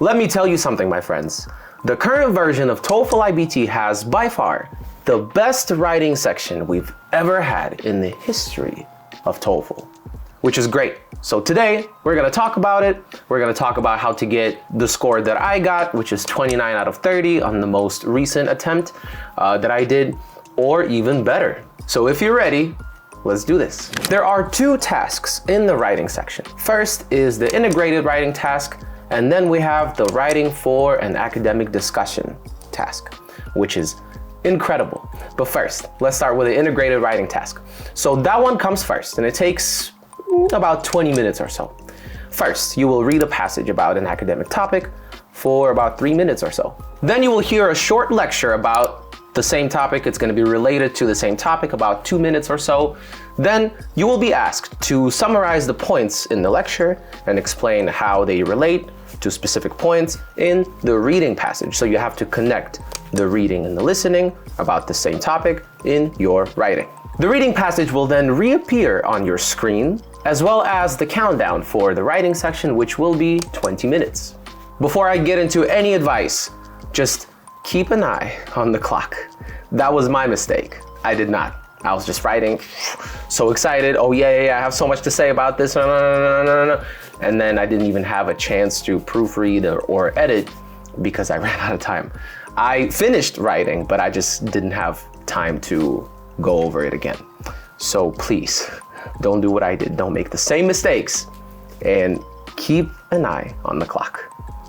Let me tell you something, my friends. The current version of TOEFL IBT has by far the best writing section we've ever had in the history of TOEFL, which is great. So today we're gonna talk about it. We're gonna talk about how to get the score that I got, which is 29 out of 30 on the most recent attempt that I did, or even better. So if you're ready, let's do this. There are two tasks in the writing section. First is the integrated writing task, and then we have the writing for an academic discussion task, which is incredible. But first, let's start with the integrated writing task. So that one comes first, and it takes about 20 minutes or so. First, you will read a passage about an academic topic for about 3 minutes or so. Then you will hear a short lecture about the same topic. It's going to be related to the same topic, about 2 minutes or so. Then you will be asked to summarize the points in the lecture and explain how they relate to specific points in the reading passage. So you have to connect the reading and the listening about the same topic in your writing. The reading passage will then reappear on your screen, as well as the countdown for the writing section, which will be 20 minutes. Before I get into any advice, just keep an eye on the clock. That was my mistake. I did not. I was just writing, so excited. Oh yeah, I have so much to say about this. No. And then I didn't even have a chance to proofread or edit because I ran out of time. I finished writing, but I just didn't have time to go over it again. So please, don't do what I did. Don't make the same mistakes, and keep an eye on the clock.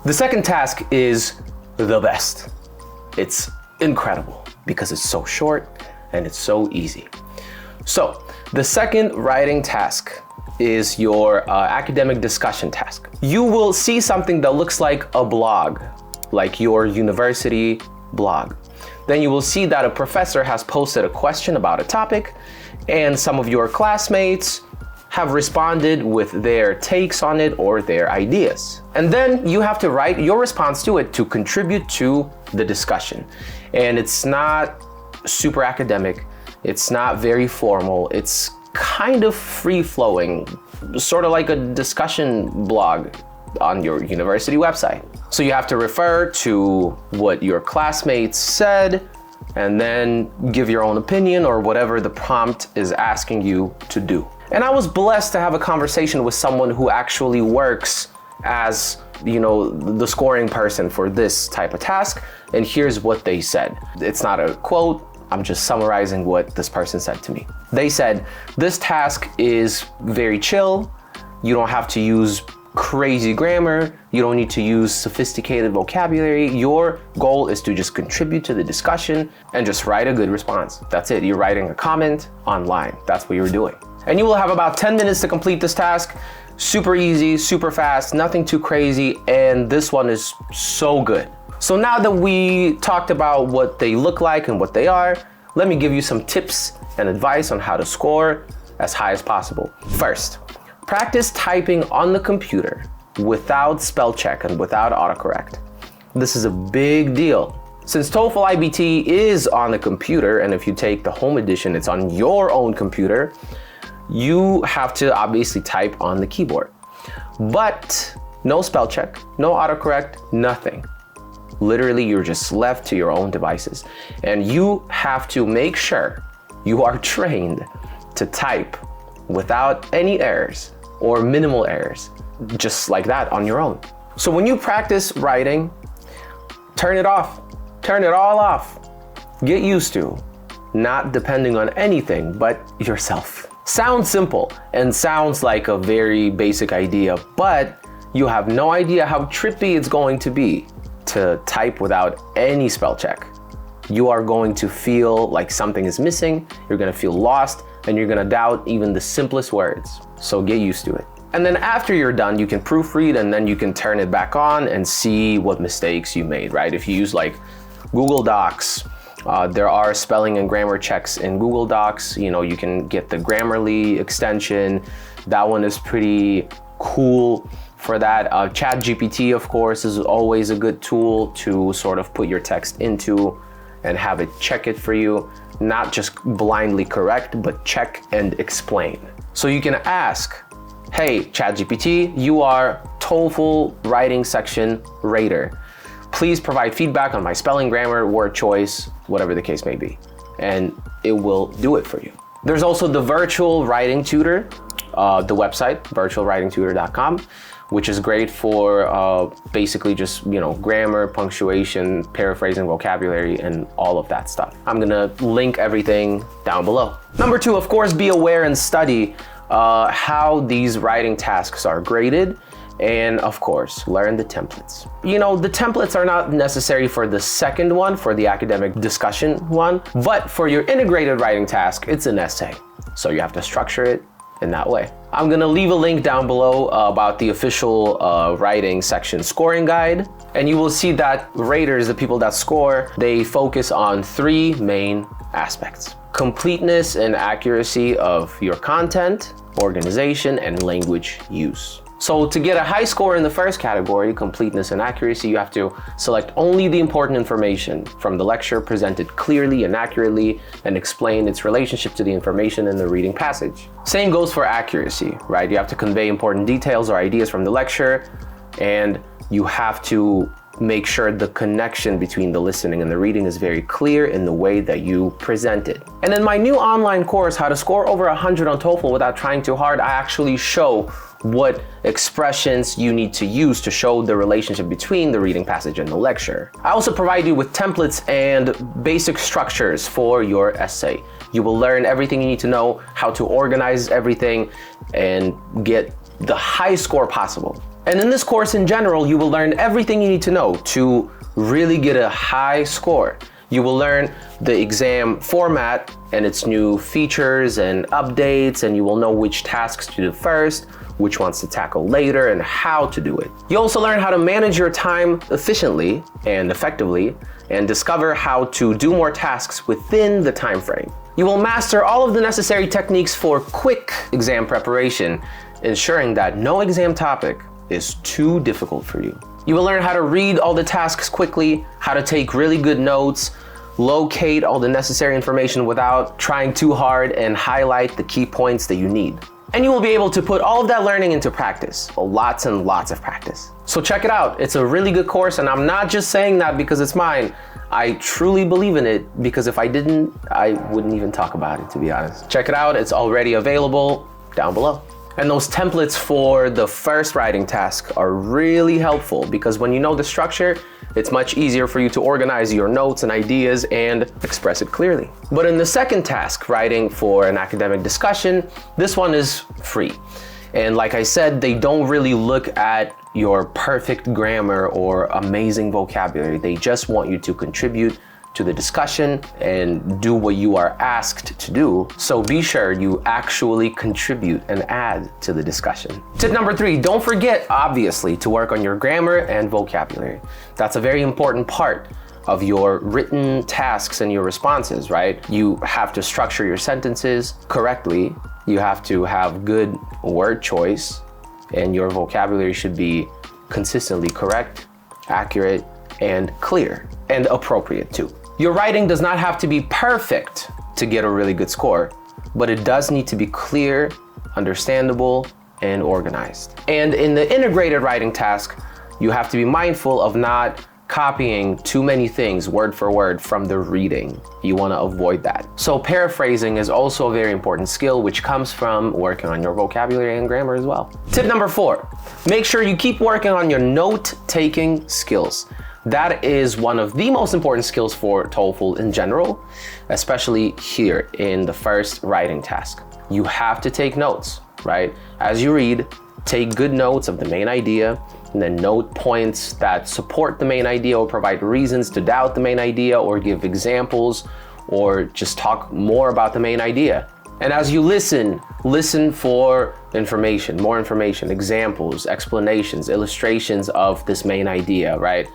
The second task is the best. It's incredible because it's so short and it's so easy. So the second writing task is your academic discussion task. You will see something that looks like a blog, like your university blog. Then you will see that a professor has posted a question about a topic, and some of your classmates have responded with their takes on it or their ideas. And then you have to write your response to it to contribute to the discussion. And it's not super academic, it's not very formal, it's kind of free-flowing, sort of like a discussion blog on your university website. So you have to refer to what your classmates said, and then give your own opinion or whatever the prompt is asking you to do. And I was blessed to have a conversation with someone who actually works as, the scoring person for this type of task. And here's what they said. It's not a quote, I'm just summarizing what this person said to me. They said, this task is very chill. You don't have to use crazy grammar. You don't need to use sophisticated vocabulary. Your goal is to just contribute to the discussion and just write a good response. That's it. You're writing a comment online. That's what you're doing. And you will have about 10 minutes to complete this task. Super easy, super fast, nothing too crazy. And this one is so good. So now that we talked about what they look like and what they are, let me give you some tips and advice on how to score as high as possible. First, practice typing on the computer without spell check and without autocorrect. This is a big deal. Since TOEFL IBT is on the computer, and if you take the home edition, it's on your own computer, you have to obviously type on the keyboard. But no spell check, no autocorrect, nothing. Literally, you're just left to your own devices. And you have to make sure you are trained to type without any errors or minimal errors, just like that on your own. So when you practice writing, turn it off, turn it all off. Get used to not depending on anything but yourself. Sounds simple and sounds like a very basic idea, but you have no idea how trippy it's going to be to type without any spell check. You are going to feel like something is missing, you're gonna feel lost, and you're gonna doubt even the simplest words. So get used to it. And then after you're done, you can proofread, and then you can turn it back on and see what mistakes you made, right? If you use like Google Docs, there are spelling and grammar checks in Google Docs. You can get the Grammarly extension. That one is pretty cool for that. ChatGPT, of course, is always a good tool to sort of put your text into and have it check it for you. Not just blindly correct, but check and explain. So you can ask hey, ChatGPT, you are TOEFL writing section rater. Please provide feedback on my spelling, grammar, word choice, whatever the case may be. And it will do it for you. There's also the virtual writing tutor, the website, virtualwritingtutor.com, which is great for basically just, grammar, punctuation, paraphrasing, vocabulary, and all of that stuff. I'm gonna link everything down below. Number 2, of course, be aware and study how these writing tasks are graded. And of course, learn the templates. The templates are not necessary for the second one, for the academic discussion one, but for your integrated writing task, it's an essay. So you have to structure it in that way. I'm gonna leave a link down below about the official writing section scoring guide. And you will see that raters, the people that score, they focus on 3 main aspects: completeness and accuracy of your content, organization, and language use. So to get a high score in the first category, completeness and accuracy, you have to select only the important information from the lecture, presented clearly and accurately, and explain its relationship to the information in the reading passage. Same goes for accuracy, right? You have to convey important details or ideas from the lecture, and you have to make sure the connection between the listening and the reading is very clear in the way that you present it. And in my new online course, How to Score Over 100 on TOEFL Without Trying Too Hard, I actually show what expressions you need to use to show the relationship between the reading passage and the lecture. I also provide you with templates and basic structures for your essay. You will learn everything you need to know, how to organize everything, and get the highest score possible. And in this course in general, you will learn everything you need to know to really get a high score. You will learn the exam format and its new features and updates, and you will know which tasks to do first, which ones to tackle later, and how to do it. You also learn how to manage your time efficiently and effectively, and discover how to do more tasks within the time frame. You will master all of the necessary techniques for quick exam preparation, ensuring that no exam topic is too difficult for you. You will learn how to read all the tasks quickly, how to take really good notes, locate all the necessary information without trying too hard, and highlight the key points that you need. And you will be able to put all of that learning into practice, lots and lots of practice. So check it out. It's a really good course, and I'm not just saying that because it's mine. I truly believe in it, because if I didn't, I wouldn't even talk about it, to be honest. Check it out. It's already available down below. And those templates for the first writing task are really helpful, because when you know the structure, it's much easier for you to organize your notes and ideas and express it clearly. But in the second task, writing for an academic discussion, this one is free. And like I said, they don't really look at your perfect grammar or amazing vocabulary. They just want you to contribute to the discussion and do what you are asked to do. So be sure you actually contribute and add to the discussion. Tip number 3, don't forget, obviously, to work on your grammar and vocabulary. That's a very important part of your written tasks and your responses, right? You have to structure your sentences correctly. You have to have good word choice, and your vocabulary should be consistently correct, accurate, and clear, and appropriate too. Your writing does not have to be perfect to get a really good score, but it does need to be clear, understandable, and organized. And in the integrated writing task, you have to be mindful of not copying too many things word for word from the reading. You want to avoid that. So paraphrasing is also a very important skill, which comes from working on your vocabulary and grammar as well. Tip number 4, make sure you keep working on your note-taking skills. That is one of the most important skills for TOEFL in general, especially here in the first writing task. You have to take notes, right? As you read, take good notes of the main idea, and then note points that support the main idea or provide reasons to doubt the main idea or give examples or just talk more about the main idea. And as you listen for information, more information, examples, explanations, illustrations of this main idea, right?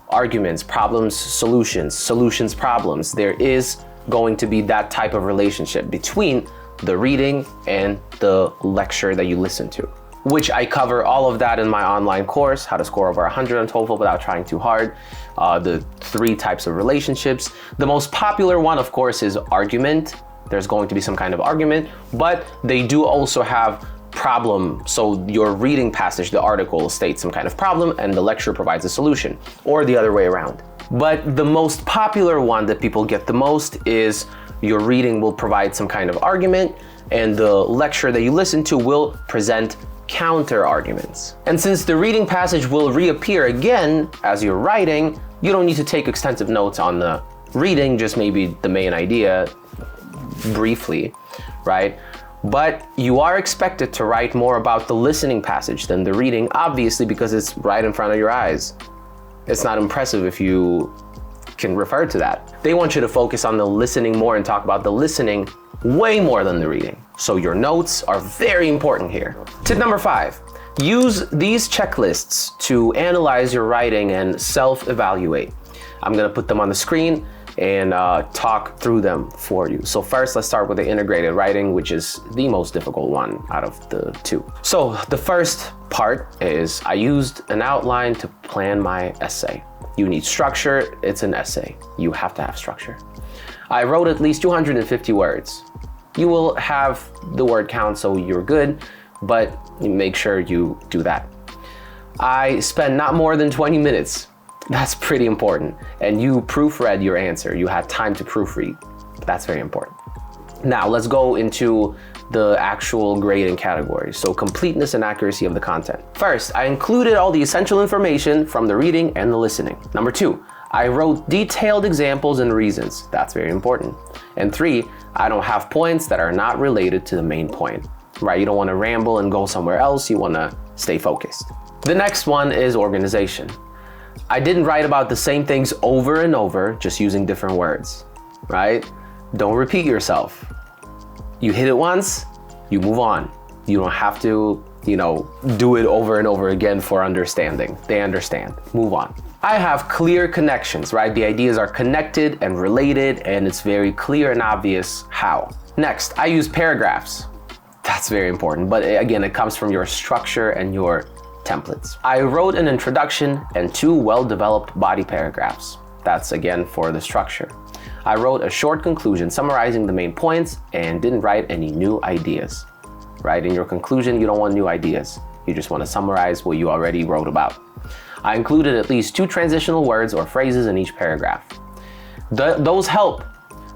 Arguments, problems, solutions, problems. There is going to be that type of relationship between the reading and the lecture that you listen to, which I cover all of that in my online course, How to Score Over 100 on TOEFL Without Trying Too Hard. The 3 types of relationships. The most popular one, of course, is argument. There's going to be some kind of argument, but they do also have problem. So your reading passage, the article states some kind of problem and the lecture provides a solution, or the other way around. But the most popular one that people get the most is your reading will provide some kind of argument and the lecture that you listen to will present counter arguments. And since the reading passage will reappear again as you're writing, you don't need to take extensive notes on the reading, just maybe the main idea briefly, right? But you are expected to write more about the listening passage than the reading, obviously, because it's right in front of your eyes. It's not impressive if you can refer to that. They want you to focus on the listening more and talk about the listening way more than the reading. So your notes are very important here. Tip number 5, use these checklists to analyze your writing and self-evaluate. I'm gonna put them on the screen and talk through them for you. So first, let's start with the integrated writing, which is the most difficult one out of the two. So the first part is I used an outline to plan my essay. You need structure, it's an essay. You have to have structure. I wrote at least 250 words. You will have the word count, so you're good, but make sure you do that. I spent not more than 20 minutes. That's pretty important. And you proofread your answer. You had time to proofread. That's very important. Now let's go into the actual grading categories. So completeness and accuracy of the content. First, I included all the essential information from the reading and the listening. Number 2, I wrote detailed examples and reasons. That's very important. And 3, I don't have points that are not related to the main point, right? You don't want to ramble and go somewhere else. You want to stay focused. The next one is organization. I didn't write about the same things over and over, just using different words, right? Don't repeat yourself. You hit it once, you move on. You don't have to, do it over and over again for understanding. They understand. Move on. I have clear connections, right? The ideas are connected and related, and it's very clear and obvious how. Next, I use paragraphs. That's very important, but again, it comes from your structure and your templates. I wrote an introduction and 2 well-developed body paragraphs. That's again for the structure. I wrote a short conclusion summarizing the main points and didn't write any new ideas, right? In your conclusion, you don't want new ideas. You just want to summarize what you already wrote about. I included at least 2 transitional words or phrases in each paragraph. Those help.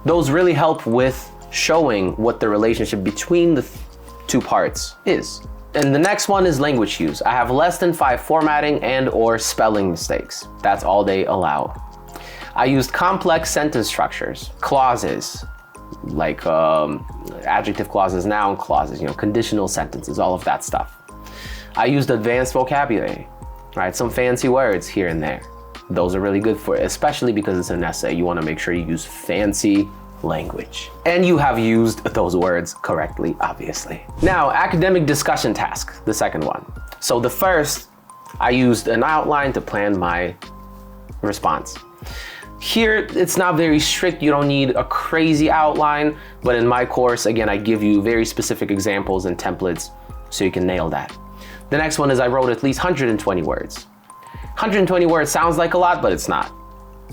Those really help with showing what the relationship between the 2 parts is. And the next one is language use. I have less than 5 formatting and or spelling mistakes. That's all they allow. I used complex sentence structures, clauses, like adjective clauses, noun clauses, conditional sentences, all of that stuff. I used advanced vocabulary, right? Some fancy words here and there. Those are really good for it, especially because it's an essay. You want to make sure you use fancy language. And you have used those words correctly, obviously. Now, academic discussion task, the second one. So the first, I used an outline to plan my response. Here, it's not very strict. You don't need a crazy outline, but in my course, again, I give you very specific examples and templates so you can nail that. The next one is I wrote at least 120 words. 120 words sounds like a lot, but it's not.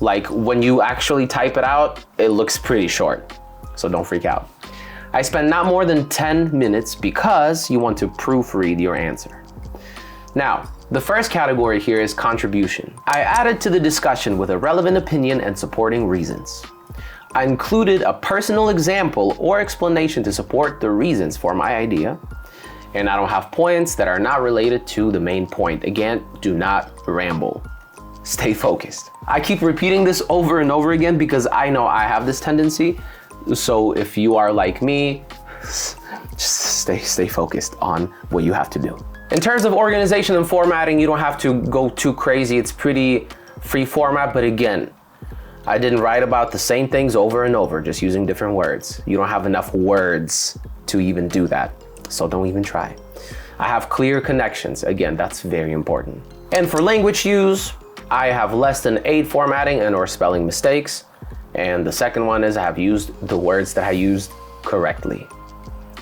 Like when you actually type it out, it looks pretty short, so don't freak out. I spent not more than 10 minutes because you want to proofread your answer. Now, the first category here is contribution. I added to the discussion with a relevant opinion and supporting reasons. I included a personal example or explanation to support the reasons for my idea. And I don't have points that are not related to the main point. Again, do not ramble. Stay focused. I keep repeating this over and over again because I know I have this tendency. So if you are like me, just stay focused on what you have to do. In terms of organization and formatting, you don't have to go too crazy. It's pretty free format, but again, I didn't write about the same things over and over, just using different words. You don't have enough words to even do that, so don't even try. I have clear connections. Again, that's very important. And for language use, I have less than 8 formatting and or spelling mistakes. And the second one is I have used the words that I used correctly,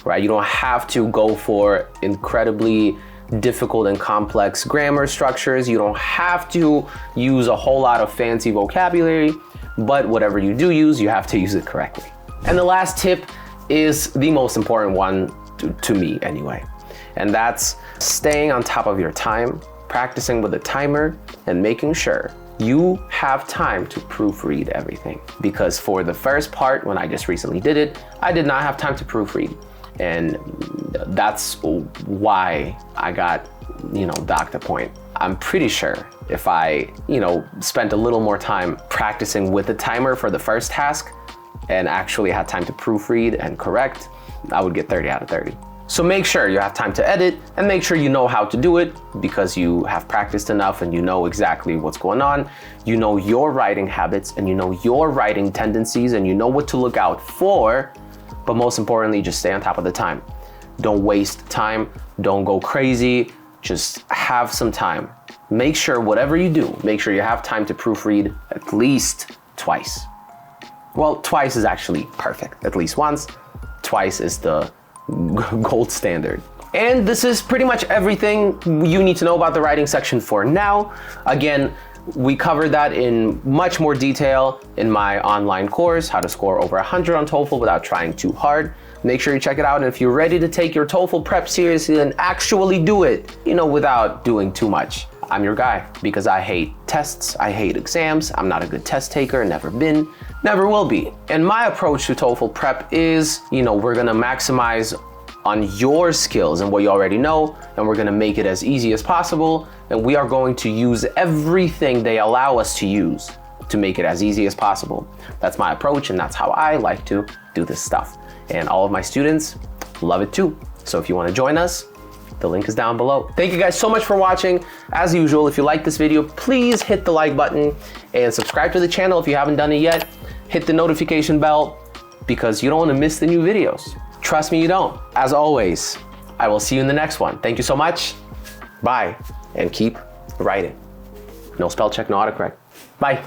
right? You don't have to go for incredibly difficult and complex grammar structures. You don't have to use a whole lot of fancy vocabulary, but whatever you do use, you have to use it correctly. And the last tip is the most important one to me anyway. And that's staying on top of your time, practicing with a timer, and making sure you have time to proofread everything. Because for the first part, when I just recently did it, I did not have time to proofread. And that's why I got, docked a point. I'm pretty sure if I, spent a little more time practicing with the timer for the first task and actually had time to proofread and correct, I would get 30 out of 30. So make sure you have time to edit and make sure you know how to do it because you have practiced enough and you know exactly what's going on. You know your writing habits and you know your writing tendencies and you know what to look out for. But most importantly, just stay on top of the time. Don't waste time. Don't go crazy. Just have some time. Make sure whatever you do, make sure you have time to proofread at least twice. Well, twice is actually perfect. At least once. Twice is the gold standard. And this is pretty much everything you need to know about the writing section for now. Again, we covered that in much more detail in my online course, How to Score Over 100 on TOEFL Without Trying Too Hard. Make sure you check it out. And if you're ready to take your TOEFL prep seriously and actually do it, without doing too much, I'm your guy because I hate tests. I hate exams. I'm not a good test taker, never been, never will be. And my approach to TOEFL prep is, we're gonna maximize on your skills and what you already know, and we're gonna make it as easy as possible. And we are going to use everything they allow us to use to make it as easy as possible. That's my approach and that's how I like to do this stuff. And all of my students love it too. So if you wanna join us, the link is down below. Thank you guys so much for watching. As usual, if you like this video, please hit the like button and subscribe to the channel if you haven't done it yet. Hit the notification bell because you don't wanna miss the new videos. Trust me, you don't. As always, I will see you in the next one. Thank you so much. Bye, and keep writing. No spell check, no autocorrect. Bye.